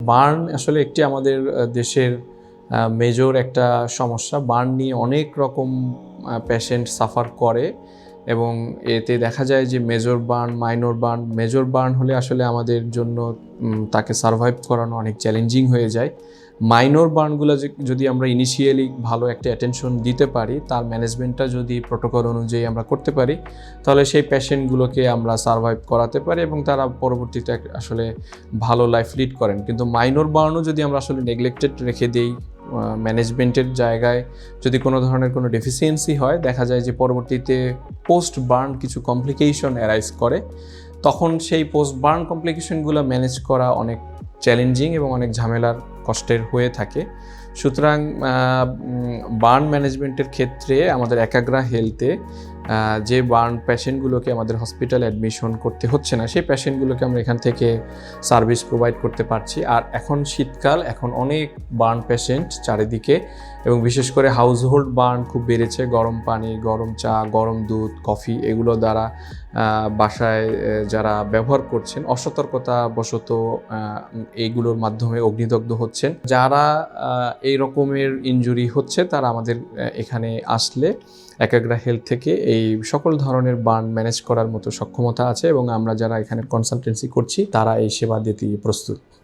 Burn আসলে একটি আমাদের দেশের মেজর একটা সমস্যা। বার্ন নিয়ে অনেক রকম পেশেন্ট সাফার করে এবং এতে দেখা যায় যে মেজর বার্ন হলে আসলে আমাদের জন্য তাকে সারভাইভ করানো অনেক চ্যালেঞ্জিং হয়ে যায়। মাইনর বার্নগুলো যদি আমরা ইনিশিয়ালি ভালো একটা অ্যাটেনশন দিতে পারি, তার ম্যানেজমেন্টটা যদি প্রোটোকল অনুযায়ী আমরা করতে পারি, তাহলে সেই পেশেন্টগুলোকে আমরা সারভাইভ করাতে পারি এবং তারা পরবর্তীতে আসলে ভালো লাইফ লিড করেন। কিন্তু মাইনর বার্নও যদি আমরা আসলে নেগলেক্টেড রেখে দিই, ম্যানেজমেন্টের জায়গায় যদি কোনো ধরনের কোনো ডেফিসিয়েন্সি হয়, দেখা যায় যে পরবর্তীতে পোস্ট বার্ন কিছু কমপ্লিকেশন অ্যারাইজ করে। তখন সেই পোস্ট বার্ন কমপ্লিকেশনগুলো ম্যানেজ করা অনেক চ্যালেঞ্জিং এবং অনেক ঝামেলার কষ্টের হয়ে থাকে। সুতরাং বার্ন ম্যানেজমেন্টের ক্ষেত্রে আমাদের একাগ্রা হেলথে যে বার্ন পেশেন্টগুলোকে আমাদের হসপিটালে অ্যাডমিশন করতে হচ্ছে না, সেই পেশেন্টগুলোকে আমরা এখান থেকে সার্ভিস প্রোভাইড করতে পারছি। আর এখন শীতকাল, এখন অনেক বার্ন পেশেন্ট চারিদিকে, এবং বিশেষ করে হাউসহোল্ড বার্ন খুব বেড়েছে। গরম পানি, গরম চা, গরম দুধ, কফি এগুলো দ্বারা বাসায় যারা ব্যবহার করছেন অসতর্কতা বশত এইগুলোর মাধ্যমে অগ্নিদগ্ধ হচ্ছেন। যারা এই রকমের ইনজুরি হচ্ছে তারা আমাদের এখানে আসলে একাগ্রা হেলথ থেকে এই সকল ধরনের বার্ন ম্যানেজ করার মতো সক্ষমতা আছে এবং আমরা যারা এখানে কনসালটেন্সি করছি তারা এই সেবা দিতে প্রস্তুত।